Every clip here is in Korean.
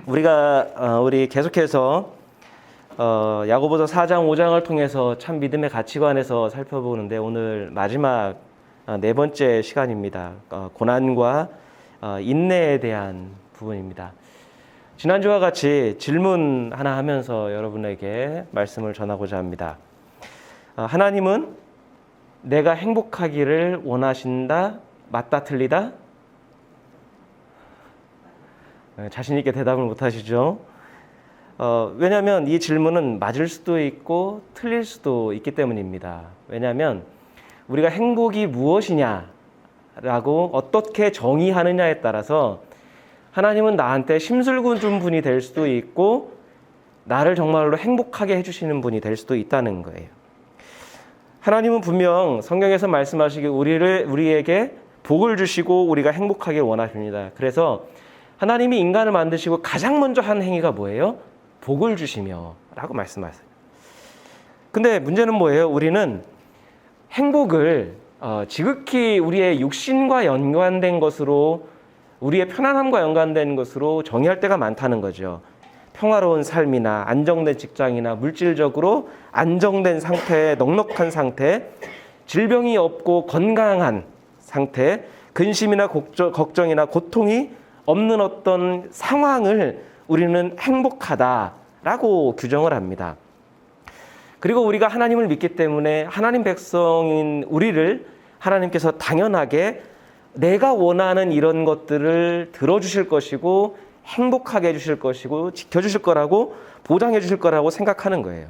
우리 계속해서 야고보서 4장 5장을 통해서 참 믿음의 가치관에서 살펴보는데 오늘 마지막 네 번째 시간입니다. 고난과 인내에 대한 부분입니다. 지난주와 같이 질문 하나 하면서 여러분에게 말씀을 전하고자 합니다. 하나님은 내가 행복하기를 원하신다? 맞다 틀리다? 자신 있게 대답을 못 하시죠? 왜냐하면 이 질문은 맞을 수도 있고 틀릴 수도 있기 때문입니다. 왜냐하면 우리가 행복이 무엇이냐라고 어떻게 정의하느냐에 따라서 하나님은 나한테 심술구 준 분이 될 수도 있고 나를 정말로 행복하게 해주시는 분이 될 수도 있다는 거예요. 하나님은 분명 성경에서 말씀하시기 우리에게 복을 주시고 우리가 행복하길 원하십니다. 그래서 하나님이 인간을 만드시고 가장 먼저 한 행위가 뭐예요? 복을 주시며 라고 말씀하세요. 근데 문제는 뭐예요? 우리는 행복을 지극히 우리의 육신과 연관된 것으로, 우리의 편안함과 연관된 것으로 정의할 때가 많다는 거죠. 평화로운 삶이나 안정된 직장이나 물질적으로 안정된 상태, 넉넉한 상태, 질병이 없고 건강한 상태, 근심이나 걱정이나 고통이 없는 어떤 상황을 우리는 행복하다라고 규정을 합니다. 그리고 우리가 하나님을 믿기 때문에 하나님 백성인 우리를 하나님께서 당연하게 내가 원하는 이런 것들을 들어주실 것이고 행복하게 해주실 것이고 지켜주실 거라고 보장해 주실 거라고 생각하는 거예요.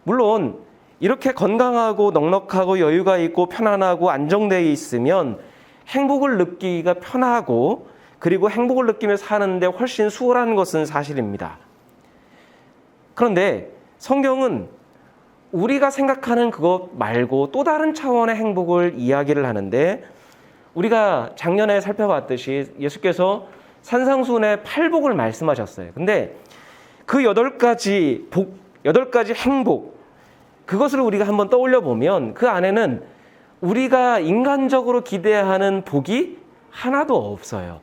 물론 이렇게 건강하고 넉넉하고 여유가 있고 편안하고 안정되어 있으면 행복을 느끼기가 편하고 그리고 행복을 느끼며 사는데 훨씬 수월한 것은 사실입니다. 그런데 성경은 우리가 생각하는 그것 말고 또 다른 차원의 행복을 이야기를 하는데, 우리가 작년에 살펴봤듯이 예수께서 산상수훈의 8복을 말씀하셨어요. 근데 그 8가지 복, 8가지 행복, 그것을 우리가 한번 떠올려 보면 그 안에는 우리가 인간적으로 기대하는 복이 하나도 없어요.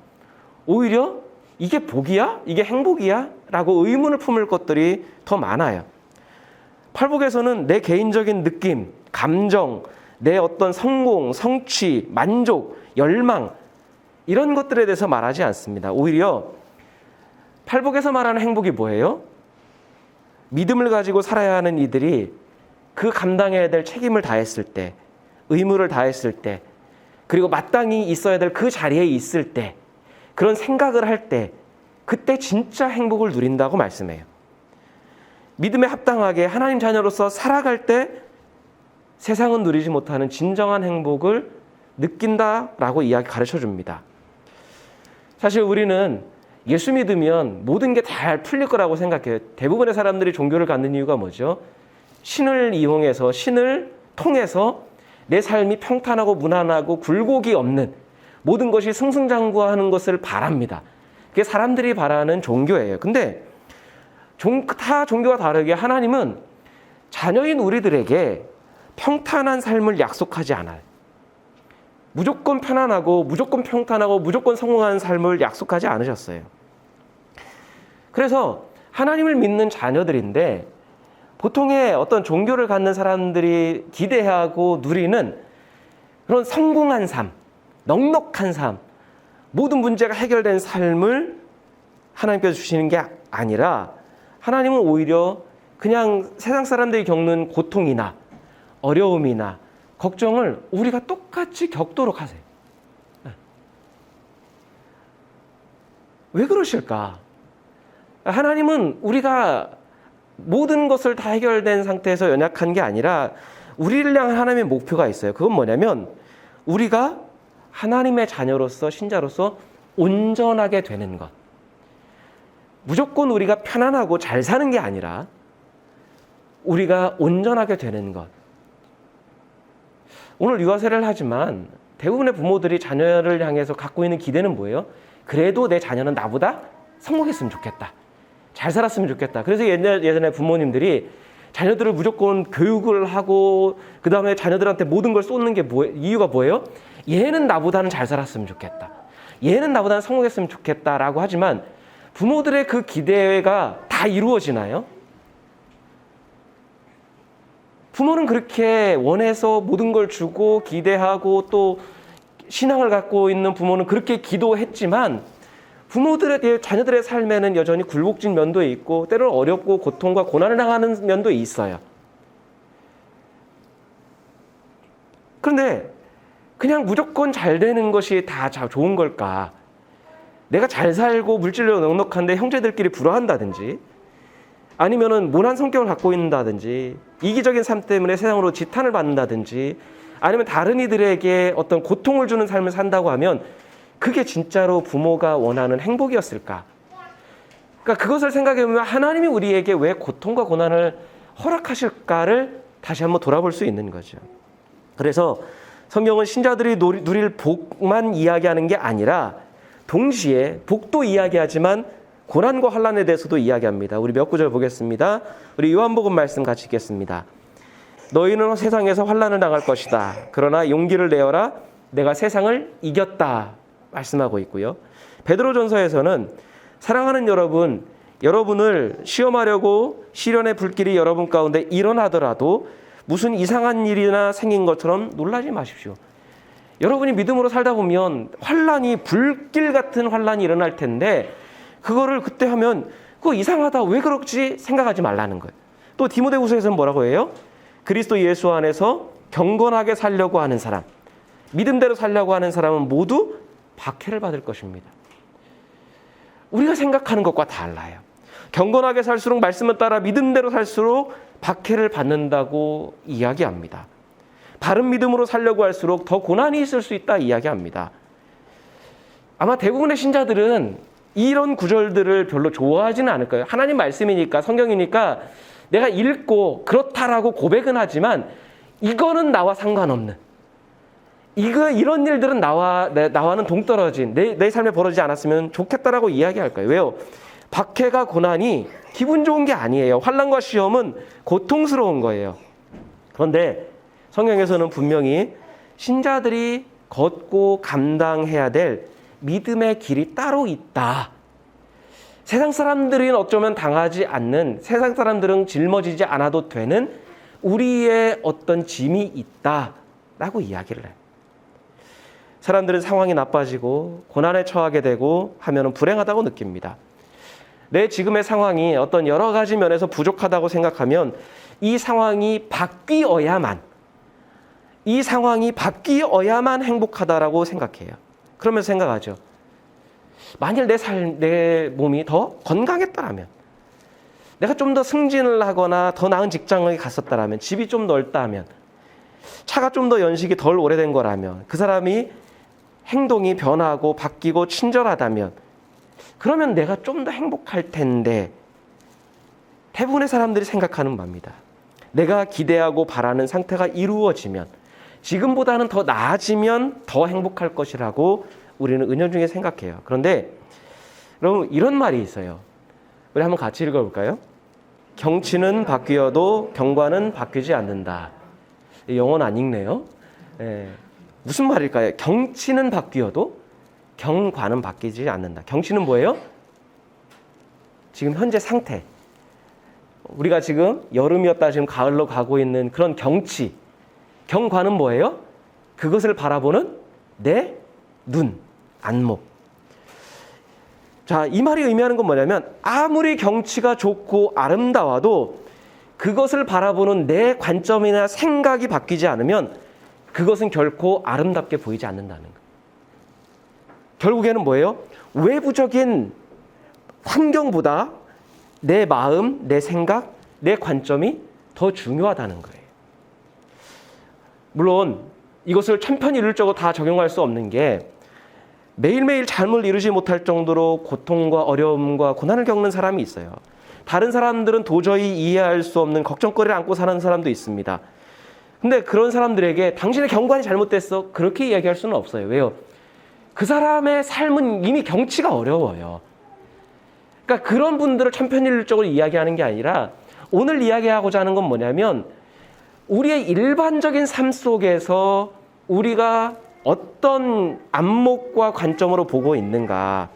오히려 이게 복이야? 이게 행복이야? 라고 의문을 품을 것들이 더 많아요. 팔복에서는 내 개인적인 느낌, 감정, 내 어떤 성공, 성취, 만족, 열망, 이런 것들에 대해서 말하지 않습니다. 오히려 팔복에서 말하는 행복이 뭐예요? 믿음을 가지고 살아야 하는 이들이 그 감당해야 될 책임을 다했을 때, 의무를 다했을 때, 그리고 마땅히 있어야 될 그 자리에 있을 때, 그런 생각을 할 때, 그때 진짜 행복을 누린다고 말씀해요. 믿음에 합당하게 하나님 자녀로서 살아갈 때 세상은 누리지 못하는 진정한 행복을 느낀다라고 가르쳐 줍니다. 사실 우리는 예수 믿으면 모든 게 잘 풀릴 거라고 생각해요. 대부분의 사람들이 종교를 갖는 이유가 뭐죠? 신을 이용해서, 신을 통해서 내 삶이 평탄하고 무난하고 굴곡이 없는 모든 것이 승승장구하는 것을 바랍니다. 그게 사람들이 바라는 종교예요. 근데 타 종교와 다르게 하나님은 자녀인 우리들에게 평탄한 삶을 약속하지 않아요. 무조건 편안하고 무조건 평탄하고 무조건 성공한 삶을 약속하지 않으셨어요. 그래서 하나님을 믿는 자녀들인데 보통의 어떤 종교를 갖는 사람들이 기대하고 누리는 그런 성공한 삶, 넉넉한 삶, 모든 문제가 해결된 삶을 하나님께서 주시는 게 아니라 하나님은 오히려 그냥 세상 사람들이 겪는 고통이나 어려움이나 걱정을 우리가 똑같이 겪도록 하세요. 왜 그러실까? 하나님은 우리가 모든 것을 다 해결된 상태에서 연약한 게 아니라 우리를 향한 하나님의 목표가 있어요. 그건 뭐냐면 우리가 하나님의 자녀로서, 신자로서 온전하게 되는 것. 무조건 우리가 편안하고 잘 사는 게 아니라 우리가 온전하게 되는 것. 오늘 유아세를 하지만 대부분의 부모들이 자녀를 향해서 갖고 있는 기대는 뭐예요? 그래도 내 자녀는 나보다 성공했으면 좋겠다. 잘 살았으면 좋겠다. 그래서 예전에 부모님들이 자녀들을 무조건 교육을 하고 그 다음에 자녀들한테 모든 걸 쏟는 게 이유가 뭐예요? 얘는 나보다는 잘 살았으면 좋겠다. 얘는 나보다는 성공했으면 좋겠다라고 하지만 부모들의 그 기대가 다 이루어지나요? 부모는 그렇게 원해서 모든 걸 주고 기대하고 또 신앙을 갖고 있는 부모는 그렇게 기도했지만 부모들의 자녀들의 삶에는 여전히 굴곡진 면도 있고 때로는 어렵고 고통과 고난을 당하는 면도 있어요. 그런데 그냥 무조건 잘 되는 것이 다 좋은 걸까? 내가 잘 살고 물질로 넉넉한데 형제들끼리 불화한다든지 아니면은 모난 성격을 갖고 있다든지 이기적인 삶 때문에 세상으로 지탄을 받는다든지 아니면 다른 이들에게 어떤 고통을 주는 삶을 산다고 하면 그게 진짜로 부모가 원하는 행복이었을까? 그러니까 그것을 생각해 보면 하나님이 우리에게 왜 고통과 고난을 허락하실까를 다시 한번 돌아볼 수 있는 거죠. 그래서 성경은 신자들이 누릴 복만 이야기하는 게 아니라 동시에 복도 이야기하지만 고난과 환난에 대해서도 이야기합니다. 우리 몇 구절 보겠습니다. 우리 요한복음 말씀 같이 읽겠습니다. 너희는 세상에서 환난을 당할 것이다. 그러나 용기를 내어라. 내가 세상을 이겼다. 말씀하고 있고요. 베드로전서에서는 사랑하는 여러분, 여러분을 시험하려고 시련의 불길이 여러분 가운데 일어나더라도 무슨 이상한 일이나 생긴 것처럼 놀라지 마십시오. 여러분이 믿음으로 살다 보면 환난이 불길 같은 환난이 일어날 텐데 그거를 그때 하면 그거 이상하다 왜 그렇지 생각하지 말라는 거예요. 또 디모데후서에서는 뭐라고 해요? 그리스도 예수 안에서 경건하게 살려고 하는 사람, 믿음대로 살려고 하는 사람은 모두 박해를 받을 것입니다. 우리가 생각하는 것과 달라요. 경건하게 살수록 말씀을 따라 믿음대로 살수록 박해를 받는다고 이야기합니다. 바른 믿음으로 살려고 할수록 더 고난이 있을 수 있다 이야기합니다. 아마 대부분의 신자들은 이런 구절들을 별로 좋아하지는 않을 거예요. 하나님 말씀이니까 성경이니까 내가 읽고 그렇다라고 고백은 하지만 이거는 나와 상관없는 이런 일들은 나와는 동떨어진 내 삶에 벌어지지 않았으면 좋겠다라고 이야기할 거예요. 왜요? 박해가 고난이 기분 좋은 게 아니에요. 환난과 시험은 고통스러운 거예요. 그런데 성경에서는 분명히 신자들이 걷고 감당해야 될 믿음의 길이 따로 있다. 세상 사람들은 어쩌면 당하지 않는, 세상 사람들은 짊어지지 않아도 되는 우리의 어떤 짐이 있다라고 이야기를 해요. 사람들은 상황이 나빠지고 고난에 처하게 되고 하면은 불행하다고 느낍니다. 내 지금의 상황이 어떤 여러 가지 면에서 부족하다고 생각하면 이 상황이 바뀌어야만 행복하다라고 생각해요. 그러면서 생각하죠. 만일 내 몸이 더 건강했다라면, 내가 좀 더 승진을 하거나 더 나은 직장에 갔었다라면, 집이 좀 넓다면, 차가 좀 더 연식이 덜 오래된 거라면, 그 사람이 행동이 변하고 바뀌고 친절하다면, 그러면 내가 좀 더 행복할 텐데, 대부분의 사람들이 생각하는 바입니다. 내가 기대하고 바라는 상태가 이루어지면, 지금보다는 더 나아지면 더 행복할 것이라고 우리는 은연중에 생각해요. 그런데 여러분 이런 말이 있어요. 우리 한번 같이 읽어볼까요? 경치는 바뀌어도 경관은 바뀌지 않는다. 영어는 안 읽네요. 무슨 말일까요? 경치는 바뀌어도 경관은 바뀌지 않는다. 경치는 뭐예요? 지금 현재 상태. 우리가 지금 여름이었다 지금 가을로 가고 있는 그런 경치. 경관은 뭐예요? 그것을 바라보는 내 눈, 안목. 자, 이 말이 의미하는 건 뭐냐면 아무리 경치가 좋고 아름다워도 그것을 바라보는 내 관점이나 생각이 바뀌지 않으면 그것은 결코 아름답게 보이지 않는다는 거예요. 결국에는 뭐예요? 외부적인 환경보다 내 마음, 내 생각, 내 관점이 더 중요하다는 거예요. 물론 이것을 천편일률적으로 다 적용할 수 없는 게 매일매일 잠을 이루지 못할 정도로 고통과 어려움과 고난을 겪는 사람이 있어요. 다른 사람들은 도저히 이해할 수 없는 걱정거리를 안고 사는 사람도 있습니다. 근데 그런 사람들에게 당신의 경관이 잘못됐어 그렇게 이야기할 수는 없어요. 왜요? 그 사람의 삶은 이미 경치가 어려워요. 그러니까 그런 분들을 천편일률적으로 이야기하는 게 아니라 오늘 이야기하고자 하는 건 뭐냐면 우리의 일반적인 삶 속에서 우리가 어떤 안목과 관점으로 보고 있는가.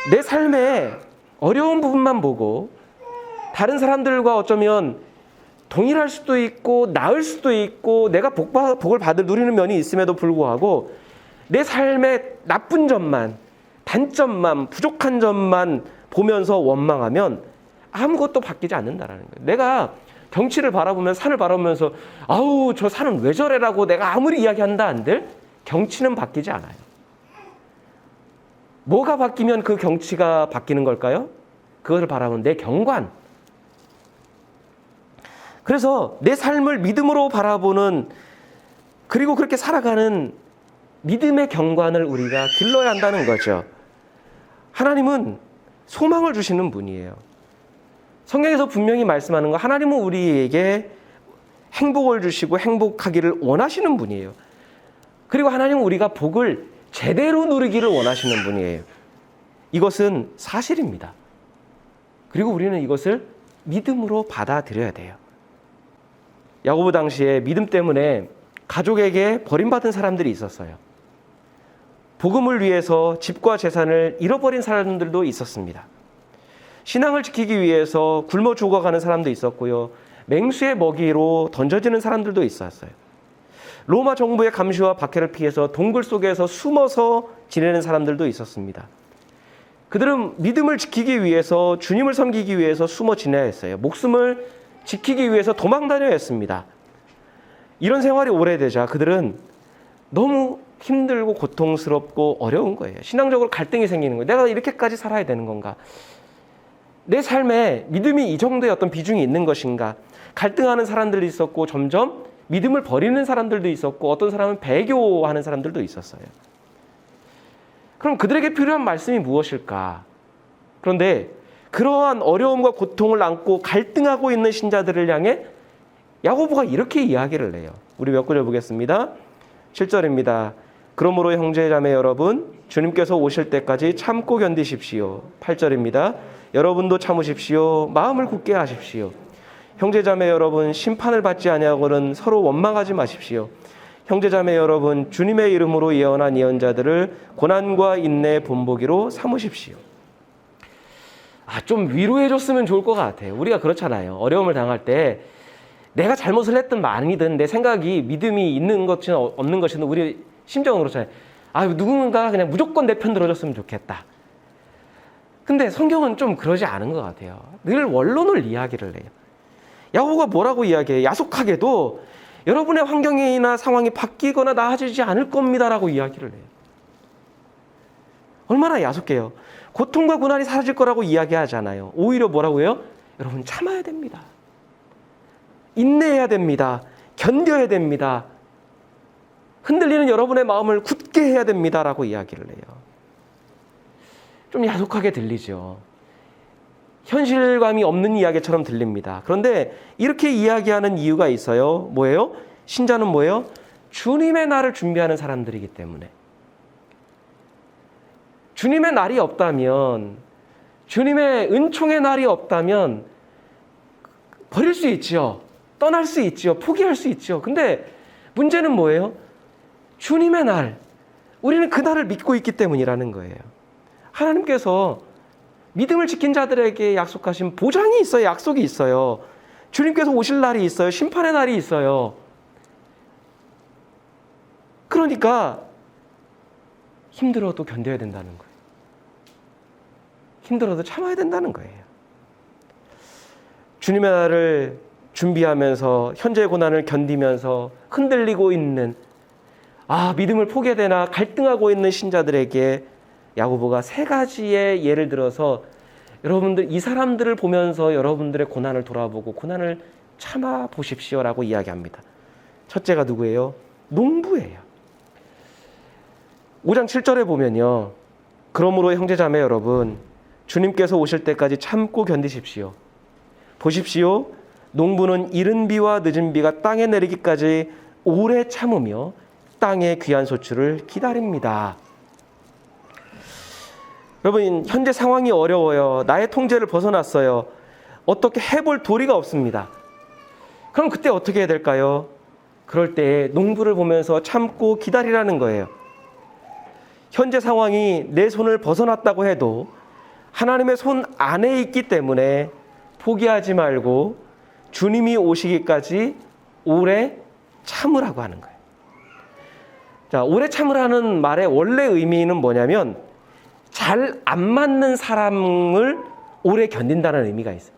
내 삶의 어려운 부분만 보고 다른 사람들과 어쩌면 동일할 수도 있고 나을 수도 있고 내가 복을 받을 누리는 면이 있음에도 불구하고 내 삶의 나쁜 점만, 단점만, 부족한 점만 보면서 원망하면 아무것도 바뀌지 않는다라는 거예요. 내가 경치를 바라보면 산을 바라보면서 아우 저 산은 왜 저래라고 내가 아무리 이야기한다 한들 경치는 바뀌지 않아요. 뭐가 바뀌면 그 경치가 바뀌는 걸까요? 그것을 바라보는 내 경관. 그래서 내 삶을 믿음으로 바라보는 그리고 그렇게 살아가는 믿음의 경관을 우리가 길러야 한다는 거죠. 하나님은 소망을 주시는 분이에요. 성경에서 분명히 말씀하는 거 하나님은 우리에게 행복을 주시고 행복하기를 원하시는 분이에요. 그리고 하나님은 우리가 복을 제대로 누리기를 원하시는 분이에요. 이것은 사실입니다. 그리고 우리는 이것을 믿음으로 받아들여야 돼요. 야고보 당시에 믿음 때문에 가족에게 버림받은 사람들이 있었어요. 복음을 위해서 집과 재산을 잃어버린 사람들도 있었습니다. 신앙을 지키기 위해서 굶어 죽어가는 사람도 있었고요. 맹수의 먹이로 던져지는 사람들도 있었어요. 로마 정부의 감시와 박해를 피해서 동굴 속에서 숨어서 지내는 사람들도 있었습니다. 그들은 믿음을 지키기 위해서 주님을 섬기기 위해서 숨어 지내야 했어요. 목숨을 지키기 위해서 도망 다녀야 했습니다. 이런 생활이 오래되자 그들은 너무 힘들고 고통스럽고 어려운 거예요. 신앙적으로 갈등이 생기는 거예요. 내가 이렇게까지 살아야 되는 건가? 내 삶에 믿음이 이 정도의 어떤 비중이 있는 것인가? 갈등하는 사람들도 있었고 점점 믿음을 버리는 사람들도 있었고 어떤 사람은 배교하는 사람들도 있었어요. 그럼 그들에게 필요한 말씀이 무엇일까? 그런데 그러한 어려움과 고통을 안고 갈등하고 있는 신자들을 향해 야고보가 이렇게 이야기를 해요. 우리 몇 구절 보겠습니다. 7절입니다. 그러므로 형제자매 여러분 주님께서 오실 때까지 참고 견디십시오. 8절입니다. 여러분도 참으십시오. 마음을 굳게 하십시오. 형제자매 여러분 심판을 받지 아니하고는 서로 원망하지 마십시오. 형제자매 여러분 주님의 이름으로 예언한 예언자들을 고난과 인내의 본보기로 삼으십시오. 좀 위로해 줬으면 좋을 것 같아요. 우리가 그렇잖아요. 어려움을 당할 때 내가 잘못을 했든 아니든 내 생각이 믿음이 있는 것이든 없는 것이든 우리 심정은 그렇잖아요. 누군가 그냥 무조건 내 편 들어줬으면 좋겠다. 근데 성경은 좀 그러지 않은 것 같아요. 늘 원론을 이야기를 해요. 야고보가 뭐라고 이야기해요? 야속하게도 여러분의 환경이나 상황이 바뀌거나 나아지지 않을 겁니다라고 이야기를 해요. 얼마나 야속해요. 고통과 고난이 사라질 거라고 이야기하잖아요. 오히려 뭐라고 해요? 여러분 참아야 됩니다. 인내해야 됩니다. 견뎌야 됩니다. 흔들리는 여러분의 마음을 굳게 해야 됩니다라고 이야기를 해요. 좀 야속하게 들리죠. 현실감이 없는 이야기처럼 들립니다. 그런데 이렇게 이야기하는 이유가 있어요. 뭐예요? 신자는 뭐예요? 주님의 날을 준비하는 사람들이기 때문에. 주님의 날이 없다면, 주님의 은총의 날이 없다면 버릴 수 있죠. 떠날 수 있죠. 포기할 수 있죠. 근데 문제는 뭐예요? 주님의 날, 우리는 그 날을 믿고 있기 때문이라는 거예요. 하나님께서 믿음을 지킨 자들에게 약속하신 보장이 있어요. 약속이 있어요. 주님께서 오실 날이 있어요. 심판의 날이 있어요. 그러니까 힘들어도 견뎌야 된다는 거예요. 힘들어도 참아야 된다는 거예요. 주님의 날을 준비하면서 현재의 고난을 견디면서 흔들리고 있는 믿음을 포기해야 되나 갈등하고 있는 신자들에게 야고보가 세 가지의 예를 들어서 여러분들 이 사람들을 보면서 여러분들의 고난을 돌아보고 고난을 참아 보십시오라고 이야기합니다. 첫째가 누구예요? 농부예요. 5장 7절에 보면요. 그러므로 형제자매 여러분 주님께서 오실 때까지 참고 견디십시오. 보십시오. 농부는 이른 비와 늦은 비가 땅에 내리기까지 오래 참으며 땅의 귀한 소출을 기다립니다. 여러분 현재 상황이 어려워요. 나의 통제를 벗어났어요. 어떻게 해볼 도리가 없습니다. 그럼 그때 어떻게 해야 될까요? 그럴 때 농부를 보면서 참고 기다리라는 거예요. 현재 상황이 내 손을 벗어났다고 해도 하나님의 손 안에 있기 때문에 포기하지 말고 주님이 오시기까지 오래 참으라고 하는 거예요. 자, 오래 참으라는 말의 원래 의미는 뭐냐면 잘 안 맞는 사람을 오래 견딘다는 의미가 있어요.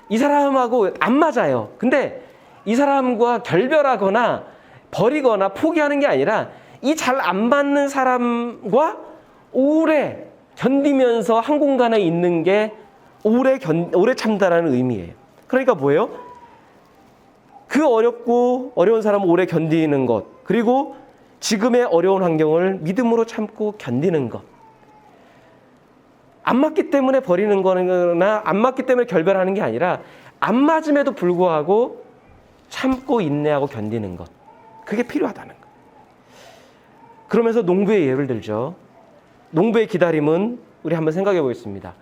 이 사람하고 안 맞아요. 근데 이 사람과 결별하거나 버리거나 포기하는 게 아니라 이 잘 안 맞는 사람과 오래 견디면서 한 공간에 있는 게 오래 참다라는 의미예요. 그러니까 뭐예요? 그 어려운 사람을 오래 견디는 것, 그리고 지금의 어려운 환경을 믿음으로 참고 견디는 것. 안 맞기 때문에 버리는 거나 안 맞기 때문에 결별하는 게 아니라 안 맞음에도 불구하고 참고 인내하고 견디는 것. 그게 필요하다는 것. 그러면서 농부의 예를 들죠. 농부의 기다림은 우리 한번 생각해 보겠습니다.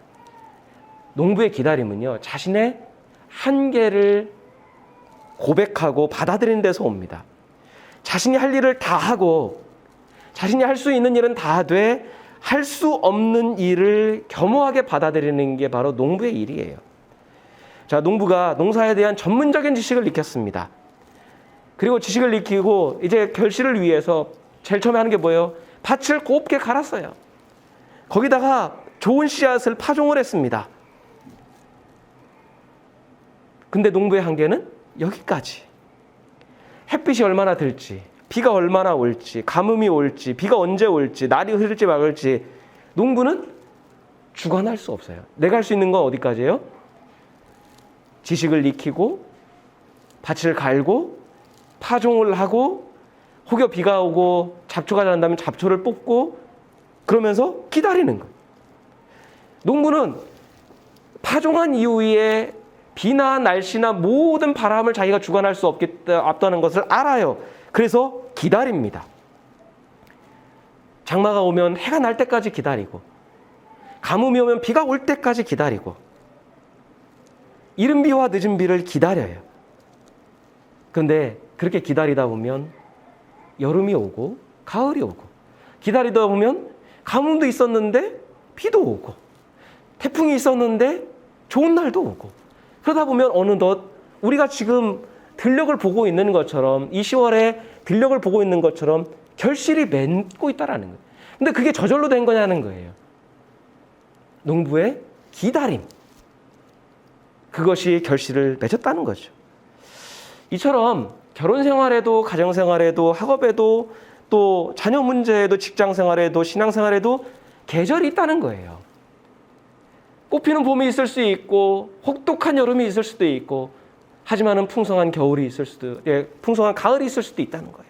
농부의 기다림은요, 자신의 한계를 고백하고 받아들이는 데서 옵니다. 자신이 할 일을 다 하고 자신이 할 수 있는 일은 다 하되 할 수 없는 일을 겸허하게 받아들이는 게 바로 농부의 일이에요. 자, 농부가 농사에 대한 전문적인 지식을 익혔습니다. 그리고 지식을 익히고 이제 결실을 위해서 제일 처음에 하는 게 뭐예요? 밭을 곱게 갈았어요. 거기다가 좋은 씨앗을 파종을 했습니다. 근데 농부의 한계는 여기까지. 햇빛이 얼마나 들지, 비가 얼마나 올지, 가뭄이 올지, 비가 언제 올지, 날이 흐를지 막을지 농부는 주관할 수 없어요. 내가 할 수 있는 건 어디까지예요? 지식을 익히고 밭을 갈고 파종을 하고 혹여 비가 오고 잡초가 난다면 잡초를 뽑고 그러면서 기다리는 거예요. 농부는 파종한 이후에 비나 날씨나 모든 바람을 자기가 주관할 수 없다는 것을 알아요. 그래서 기다립니다. 장마가 오면 해가 날 때까지 기다리고 가뭄이 오면 비가 올 때까지 기다리고 이른 비와 늦은 비를 기다려요. 그런데 그렇게 기다리다 보면 여름이 오고 가을이 오고 기다리다 보면 가뭄도 있었는데 비도 오고 태풍이 있었는데 좋은 날도 오고 그러다 보면 어느덧 우리가 지금 들녘을 보고 있는 것처럼 이 10월에 들녘을 보고 있는 것처럼 결실이 맺고 있다라는 거예요. 근데 그게 저절로 된 거냐는 거예요. 농부의 기다림. 그것이 결실을 맺었다는 거죠. 이처럼 결혼 생활에도 가정 생활에도 학업에도 또 자녀 문제에도 직장 생활에도 신앙 생활에도 계절이 있다는 거예요. 꽃피는 봄이 있을 수 있고 혹독한 여름이 있을 수도 있고 하지만은 풍성한 겨울이 있을 수도, 풍성한 가을이 있을 수도 있다는 거예요.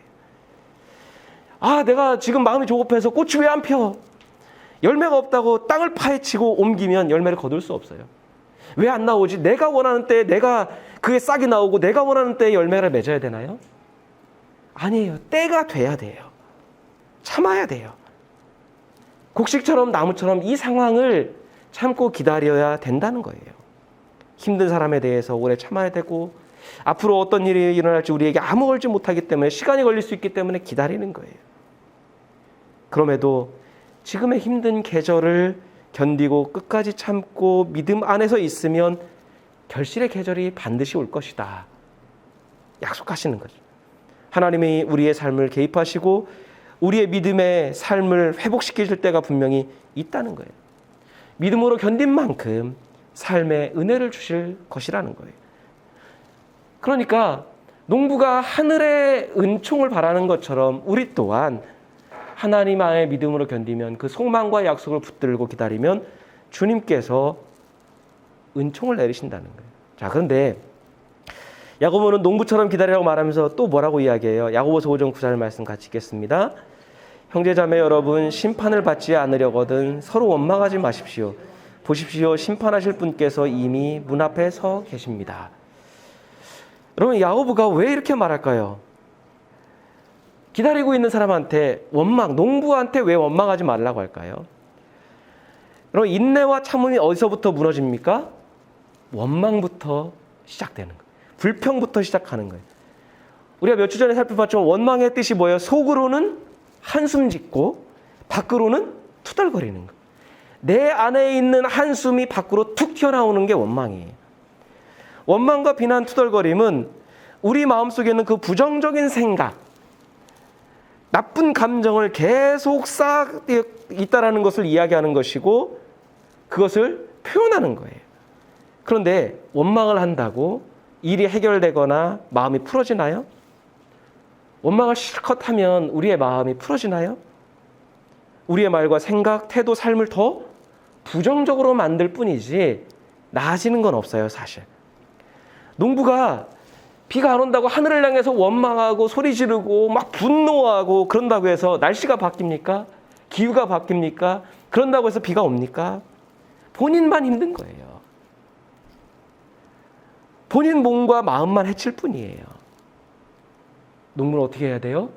아, 내가 지금 마음이 조급해서 꽃이 왜 안 펴? 열매가 없다고 땅을 파헤치고 옮기면 열매를 거둘 수 없어요. 왜 안 나오지? 내가 원하는 때에 내가 그게 싹이 나오고 내가 원하는 때에 열매를 맺어야 되나요? 아니에요. 때가 돼야 돼요. 참아야 돼요. 곡식처럼 나무처럼 이 상황을 참고 기다려야 된다는 거예요. 힘든 사람에 대해서 오래 참아야 되고 앞으로 어떤 일이 일어날지 우리에게 아무 걸지 못하기 때문에 시간이 걸릴 수 있기 때문에 기다리는 거예요. 그럼에도 지금의 힘든 계절을 견디고 끝까지 참고 믿음 안에서 있으면 결실의 계절이 반드시 올 것이다. 약속하시는 거죠. 하나님이 우리의 삶을 개입하시고 우리의 믿음의 삶을 회복시키실 때가 분명히 있다는 거예요. 믿음으로 견딘 만큼 삶의 은혜를 주실 것이라는 거예요. 그러니까 농부가 하늘의 은총을 바라는 것처럼 우리 또한 하나님 안에 믿음으로 견디면 그 소망과 약속을 붙들고 기다리면 주님께서 은총을 내리신다는 거예요. 자, 그런데 야고보는 농부처럼 기다리라고 말하면서 또 뭐라고 이야기해요? 야고보서 5장 9절 말씀 같이 읽겠습니다. 형제자매 여러분, 심판을 받지 않으려거든 서로 원망하지 마십시오. 보십시오, 심판하실 분께서 이미 문 앞에 서 계십니다. 여러분, 야고보가 왜 이렇게 말할까요? 기다리고 있는 사람한테 농부한테 왜 원망하지 말라고 할까요? 여러분, 인내와 참음이 어디서부터 무너집니까? 원망부터 시작되는 거예요. 불평부터 시작하는 거예요. 우리가 몇 주 전에 살펴봤죠. 원망의 뜻이 뭐예요? 속으로는 한숨 짓고 밖으로는 투덜거리는 거예요. 내 안에 있는 한숨이 밖으로 툭 튀어나오는 게 원망이에요. 원망과 비난, 투덜거림은 우리 마음속에 있는 그 부정적인 생각, 나쁜 감정을 계속 쌓아 있다라는 것을 이야기하는 것이고 그것을 표현하는 거예요. 그런데 원망을 한다고 일이 해결되거나 마음이 풀어지나요? 원망을 실컷 하면 우리의 마음이 풀어지나요? 우리의 말과 생각, 태도, 삶을 더 부정적으로 만들 뿐이지 나아지는 건 없어요, 사실. 농부가 비가 안 온다고 하늘을 향해서 원망하고 소리 지르고 막 분노하고 그런다고 해서 날씨가 바뀝니까? 기후가 바뀝니까? 그런다고 해서 비가 옵니까? 본인만 힘든 거예요. 본인 몸과 마음만 해칠 뿐이에요. 농부는 어떻게 해야 돼요?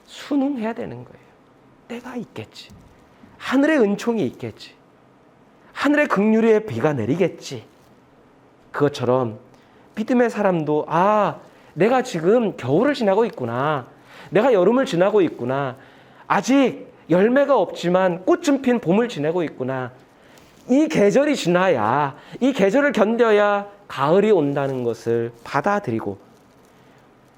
순응해야 되는 거예요. 때가 있겠지. 하늘의 은총이 있겠지. 하늘의 긍휼의 비가 내리겠지. 그것처럼 믿음의 사람도 내가 지금 겨울을 지나고 있구나. 내가 여름을 지나고 있구나. 아직 열매가 없지만 꽃은 핀 봄을 지내고 있구나. 이 계절이 지나야, 이 계절을 견뎌야 가을이 온다는 것을 받아들이고,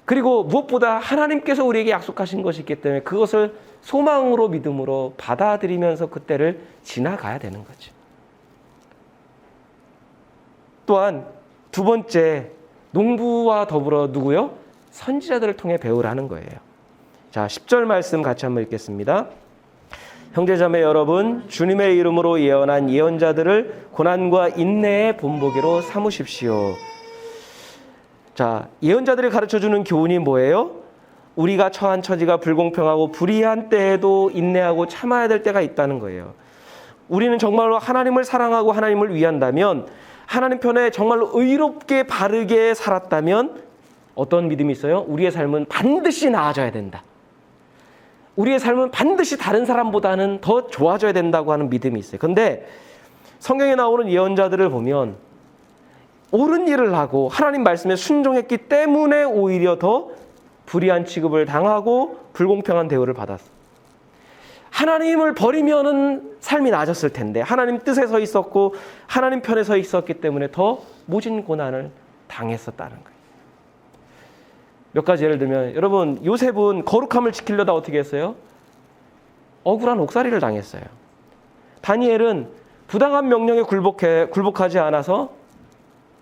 그리고 무엇보다 하나님께서 우리에게 약속하신 것이 있기 때문에 그것을 소망으로 믿음으로 받아들이면서 그때를 지나가야 되는 거죠. 또한 두 번째, 농부와 더불어 누구요? 선지자들을 통해 배우라는 거예요. 자, 10절 말씀 같이 한번 읽겠습니다. 형제자매 여러분, 주님의 이름으로 예언한 예언자들을 고난과 인내의 본보기로 삼으십시오. 자, 예언자들이 가르쳐주는 교훈이 뭐예요? 우리가 처한 처지가 불공평하고 불의한 때에도 인내하고 참아야 될 때가 있다는 거예요. 우리는 정말로 하나님을 사랑하고 하나님을 위한다면, 하나님 편에 정말로 의롭게 바르게 살았다면 어떤 믿음이 있어요? 우리의 삶은 반드시 나아져야 된다. 우리의 삶은 반드시 다른 사람보다는 더 좋아져야 된다고 하는 믿음이 있어요. 그런데 성경에 나오는 예언자들을 보면 옳은 일을 하고 하나님 말씀에 순종했기 때문에 오히려 더 불의한 취급을 당하고 불공평한 대우를 받았어요. 하나님을 버리면은 삶이 나아졌을 텐데 하나님 뜻에 서 있었고 하나님 편에 서 있었기 때문에 더 모진 고난을 당했었다는 거예요. 몇 가지 예를 들면, 여러분, 요셉은 거룩함을 지키려다 어떻게 했어요? 억울한 옥살이를 당했어요. 다니엘은 부당한 명령에 굴복하지 않아서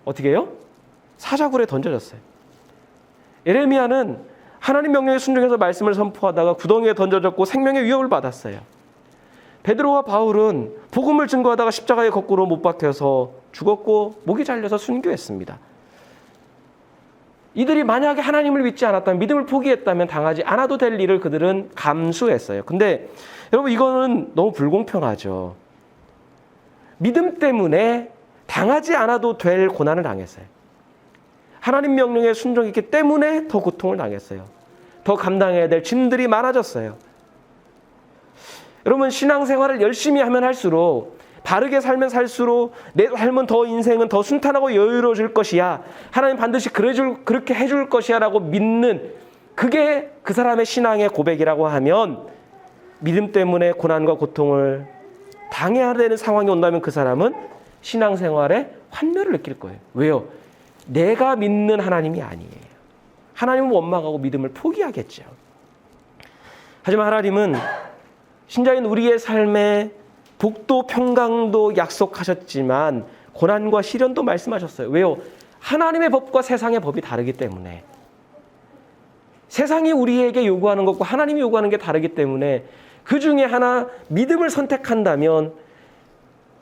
어떻게 해요? 사자굴에 던져졌어요. 예레미야는 하나님 명령에 순종해서 말씀을 선포하다가 구덩이에 던져졌고 생명의 위협을 받았어요. 베드로와 바울은 복음을 증거하다가 십자가에 거꾸로 못 박혀서 죽었고 목이 잘려서 순교했습니다. 이들이 만약에 하나님을 믿지 않았다면, 믿음을 포기했다면 당하지 않아도 될 일을 그들은 감수했어요. 근데 여러분, 이거는 너무 불공평하죠. 믿음 때문에 당하지 않아도 될 고난을 당했어요. 하나님 명령에 순종했기 때문에 더 고통을 당했어요. 더 감당해야 될 짐들이 많아졌어요. 여러분, 신앙생활을 열심히 하면 할수록, 바르게 살면 살수록 내 삶은 더, 인생은 더 순탄하고 여유로워질 것이야, 하나님 반드시 그렇게 해줄 것이야 라고 믿는, 그게 그 사람의 신앙의 고백이라고 하면, 믿음 때문에 고난과 고통을 당해야 되는 상황이 온다면 그 사람은 신앙생활에 환멸을 느낄 거예요. 왜요? 내가 믿는 하나님이 아니에요. 하나님은 원망하고 믿음을 포기하겠죠. 하지만 하나님은 신자인 우리의 삶에 복도 평강도 약속하셨지만 고난과 시련도 말씀하셨어요. 왜요? 하나님의 법과 세상의 법이 다르기 때문에, 세상이 우리에게 요구하는 것과 하나님이 요구하는 게 다르기 때문에 그 중에 하나 믿음을 선택한다면,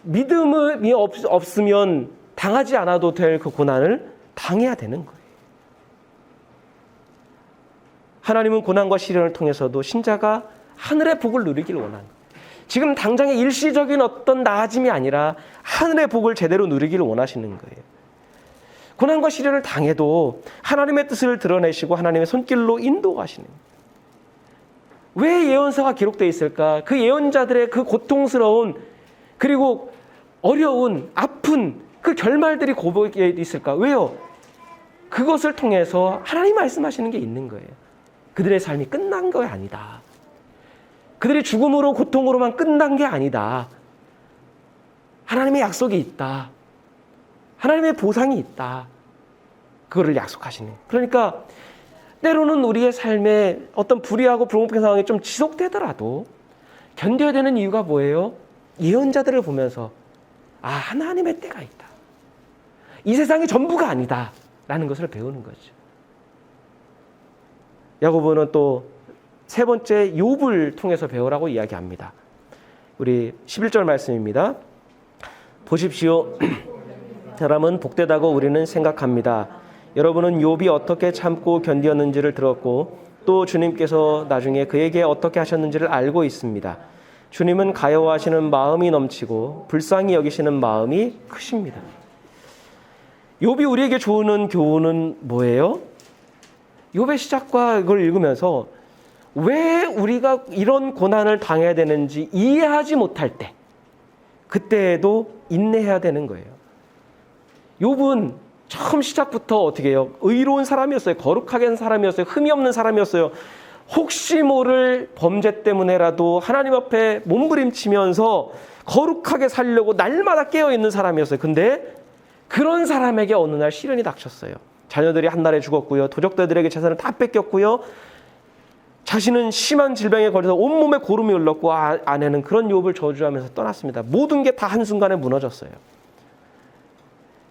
믿음이 없으면 당하지 않아도 될 그 고난을 당해야 되는 거예요. 하나님은 고난과 시련을 통해서도 신자가 하늘의 복을 누리기를 원하는 거예요. 지금 당장의 일시적인 어떤 나아짐이 아니라 하늘의 복을 제대로 누리기를 원하시는 거예요. 고난과 시련을 당해도 하나님의 뜻을 드러내시고 하나님의 손길로 인도하시는 거예요. 왜 예언서가 기록되어 있을까? 그 예언자들의 그 고통스러운, 그리고 어려운, 아픈 그 결말들이 고백에 있을까? 왜요? 그것을 통해서 하나님 말씀하시는 게 있는 거예요. 그들의 삶이 끝난 거 아니다. 그들이 죽음으로, 고통으로만 끝난 게 아니다. 하나님의 약속이 있다. 하나님의 보상이 있다. 그거를 약속하시는. 그러니까 때로는 우리의 삶에 어떤 불의하고 불공평한 상황이 좀 지속되더라도 견뎌야 되는 이유가 뭐예요? 예언자들을 보면서 하나님의 때가 있다. 이 세상이 전부가 아니다. 라는 것을 배우는 거죠. 야고보는 또 세 번째 욥을 통해서 배우라고 이야기합니다. 우리 11절 말씀입니다. 보십시오. 사람은 복되다고 우리는 생각합니다. 여러분은 욥이 어떻게 참고 견디었는지를 들었고 또 주님께서 나중에 그에게 어떻게 하셨는지를 알고 있습니다. 주님은 가여워하시는 마음이 넘치고 불쌍히 여기시는 마음이 크십니다. 욥이 우리에게 주는 교훈은 뭐예요? 욥의 시작과 이걸 읽으면서 왜 우리가 이런 고난을 당해야 되는지 이해하지 못할 때 그때에도 인내해야 되는 거예요. 욥은 처음 시작부터 어떻게 해요? 의로운 사람이었어요. 거룩하게 한 사람이었어요. 흠이 없는 사람이었어요. 혹시 모를 범죄 때문에라도 하나님 앞에 몸부림치면서 거룩하게 살려고 날마다 깨어있는 사람이었어요. 근데 그런 사람에게 어느 날 시련이 닥쳤어요. 자녀들이 한날에 죽었고요. 도적들에게 재산을 다 뺏겼고요. 자신은 심한 질병에 걸려서 온몸에 고름이 흘렀고 아내는 그런 욥을 저주하면서 떠났습니다. 모든 게 다 한순간에 무너졌어요.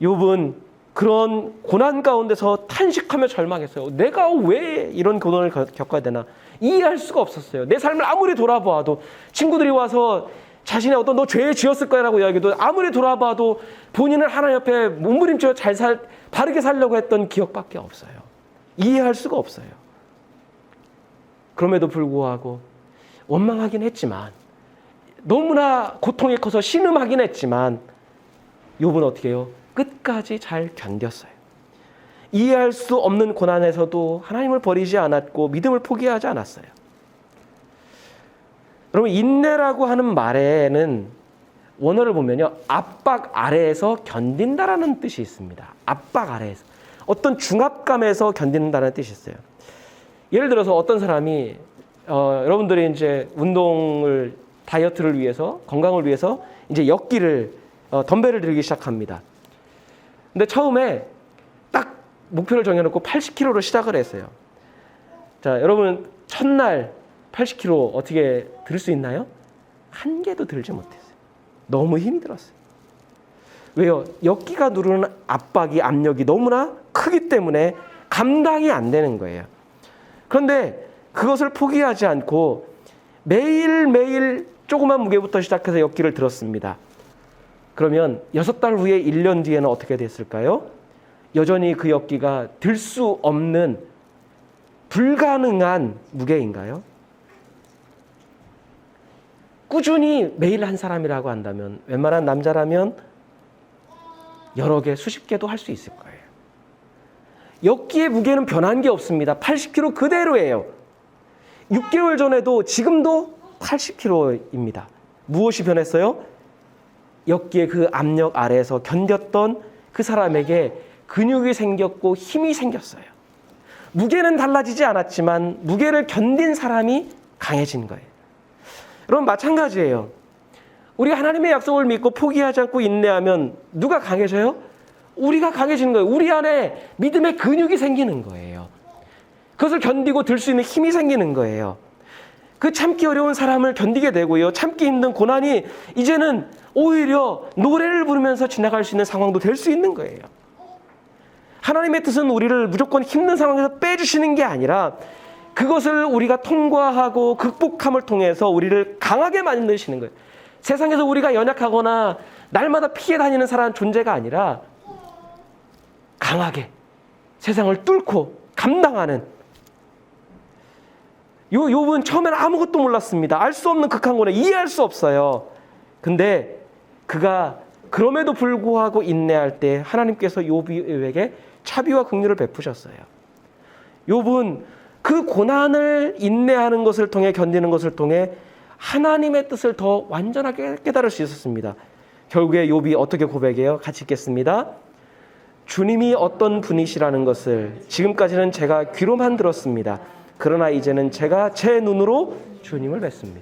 욥은 그런 고난 가운데서 탄식하며 절망했어요. 내가 왜 이런 고난을 겪어야 되나 이해할 수가 없었어요. 내 삶을 아무리 돌아보아도 친구들이 와서 자신의 어떤 너 죄 지었을 거라고 이야기도 아무리 돌아봐도 본인은 하나님 옆에 몸부림쳐 바르게 살려고 했던 기억밖에 없어요. 이해할 수가 없어요. 그럼에도 불구하고 원망하긴 했지만 너무나 고통이 커서 신음하긴 했지만 욥은 어떻게 해요? 끝까지 잘 견뎠어요. 이해할 수 없는 고난에서도 하나님을 버리지 않았고 믿음을 포기하지 않았어요. 여러분 인내라고 하는 말에는 원어를 보면요. 압박 아래에서 견딘다라는 뜻이 있습니다. 압박 아래에서. 어떤 중압감에서 견딘다는 뜻이 있어요. 예를 들어서 어떤 사람이 여러분들이 이제 운동을 다이어트를 위해서 건강을 위해서 이제 역기를 덤벨을 들기 시작합니다. 근데 처음에 딱 목표를 정해놓고 80kg로 시작을 했어요. 자, 여러분 첫날 80kg 어떻게 들 수 있나요? 한 개도 들지 못했어요. 너무 힘이 들었어요. 왜요? 역기가 누르는 압력이 너무나 크기 때문에 감당이 안 되는 거예요. 그런데 그것을 포기하지 않고 매일매일 조그만 무게부터 시작해서 역기를 들었습니다. 그러면 6달 후에 1년 뒤에는 어떻게 됐을까요? 여전히 그 역기가 들 수 없는 불가능한 무게인가요? 꾸준히 매일 한 사람이라고 한다면 웬만한 남자라면 여러 개, 수십 개도 할 수 있을 거예요. 역기의 무게는 변한 게 없습니다. 80kg 그대로예요. 6개월 전에도 지금도 80kg입니다. 무엇이 변했어요? 역기의 그 압력 아래에서 견뎠던 그 사람에게 근육이 생겼고 힘이 생겼어요. 무게는 달라지지 않았지만 무게를 견딘 사람이 강해진 거예요. 여러분 마찬가지예요. 우리가 하나님의 약속을 믿고 포기하지 않고 인내하면 누가 강해져요? 우리가 강해지는 거예요. 우리 안에 믿음의 근육이 생기는 거예요. 그것을 견디고 들 수 있는 힘이 생기는 거예요. 그 참기 어려운 사람을 견디게 되고요. 참기 힘든 고난이 이제는 오히려 노래를 부르면서 지나갈 수 있는 상황도 될 수 있는 거예요. 하나님의 뜻은 우리를 무조건 힘든 상황에서 빼주시는 게 아니라 그것을 우리가 통과하고 극복함을 통해서 우리를 강하게 만드시는 거예요. 세상에서 우리가 연약하거나 날마다 피해 다니는 사람 존재가 아니라 강하게 세상을 뚫고 감당하는. 욥은 처음에는 아무것도 몰랐습니다. 알 수 없는 극한 고난, 이해할 수 없어요. 근데 그가 그럼에도 불구하고 인내할 때 하나님께서 욥에게 자비와 긍휼을 베푸셨어요. 욥은 그 고난을 인내하는 것을 통해 견디는 것을 통해 하나님의 뜻을 더 완전하게 깨달을 수 있었습니다. 결국에 욥이 어떻게 고백해요? 같이 읽겠습니다. 주님이 어떤 분이시라는 것을 지금까지는 제가 귀로만 들었습니다. 그러나 이제는 제가 제 눈으로 주님을 뵙습니다.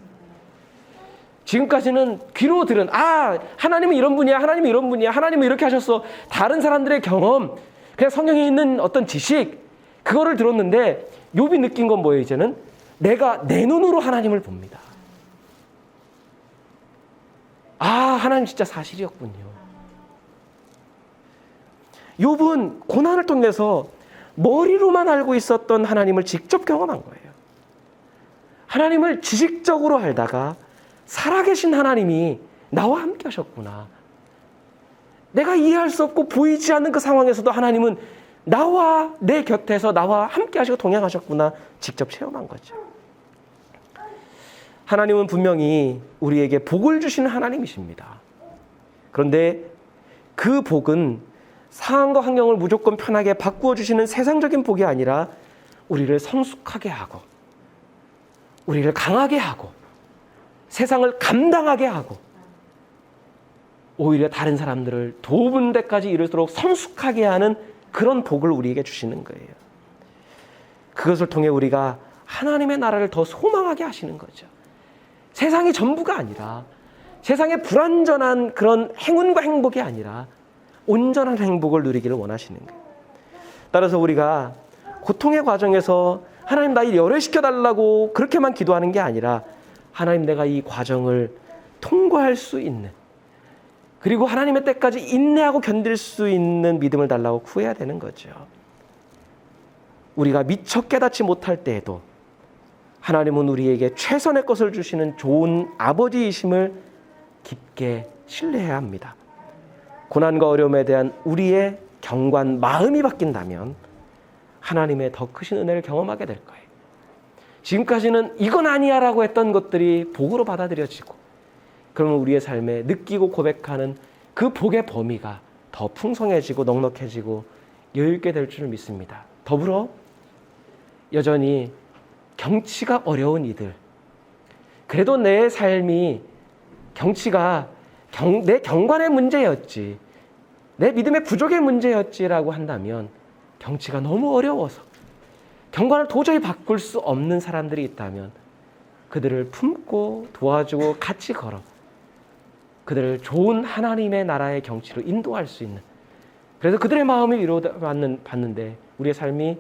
지금까지는 귀로 들은 하나님은 이런 분이야, 하나님은 이런 분이야, 하나님은 이렇게 하셨어. 다른 사람들의 경험, 그냥 성경에 있는 어떤 지식, 그거를 들었는데 욥이 느낀 건 뭐예요? 이제는 내가 내 눈으로 하나님을 봅니다. 하나님 진짜 사실이었군요. 욥은 고난을 통해서 머리로만 알고 있었던 하나님을 직접 경험한 거예요. 하나님을 지식적으로 알다가 살아계신 하나님이 나와 함께 하셨구나. 내가 이해할 수 없고 보이지 않는 그 상황에서도 하나님은 나와 내 곁에서 나와 함께 하시고 동행하셨구나. 직접 체험한 거죠. 하나님은 분명히 우리에게 복을 주시는 하나님이십니다. 그런데 그 복은 상황과 환경을 무조건 편하게 바꾸어 주시는 세상적인 복이 아니라 우리를 성숙하게 하고 우리를 강하게 하고 세상을 감당하게 하고 오히려 다른 사람들을 도우는 데까지 이를수록 성숙하게 하는 그런 복을 우리에게 주시는 거예요. 그것을 통해 우리가 하나님의 나라를 더 소망하게 하시는 거죠. 세상이 전부가 아니라 세상의 불완전한 그런 행운과 행복이 아니라 온전한 행복을 누리기를 원하시는 거예요. 따라서 우리가 고통의 과정에서 하나님 나 일 열애시켜달라고 그렇게만 기도하는 게 아니라 하나님 내가 이 과정을 통과할 수 있는 그리고 하나님의 때까지 인내하고 견딜 수 있는 믿음을 달라고 구해야 되는 거죠. 우리가 미처 깨닫지 못할 때에도 하나님은 우리에게 최선의 것을 주시는 좋은 아버지이심을 깊게 신뢰해야 합니다. 고난과 어려움에 대한 우리의 경관, 마음이 바뀐다면 하나님의 더 크신 은혜를 경험하게 될 거예요. 지금까지는 이건 아니야 라고 했던 것들이 복으로 받아들여지고 그러면 우리의 삶에 느끼고 고백하는 그 복의 범위가 더 풍성해지고 넉넉해지고 여유있게 될 줄을 믿습니다. 더불어 여전히 경치가 어려운 이들, 그래도 내 삶이 경치가 내 경관의 문제였지, 내 믿음의 부족의 문제였지라고 한다면 경치가 너무 어려워서 경관을 도저히 바꿀 수 없는 사람들이 있다면 그들을 품고 도와주고 같이 걸어 그들을 좋은 하나님의 나라의 경치로 인도할 수 있는, 그래서 그들의 마음이 위로받는데 우리의 삶이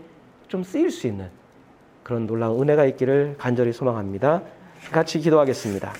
좀 쓰일 수 있는 그런 놀라운 은혜가 있기를 간절히 소망합니다. 같이 기도하겠습니다.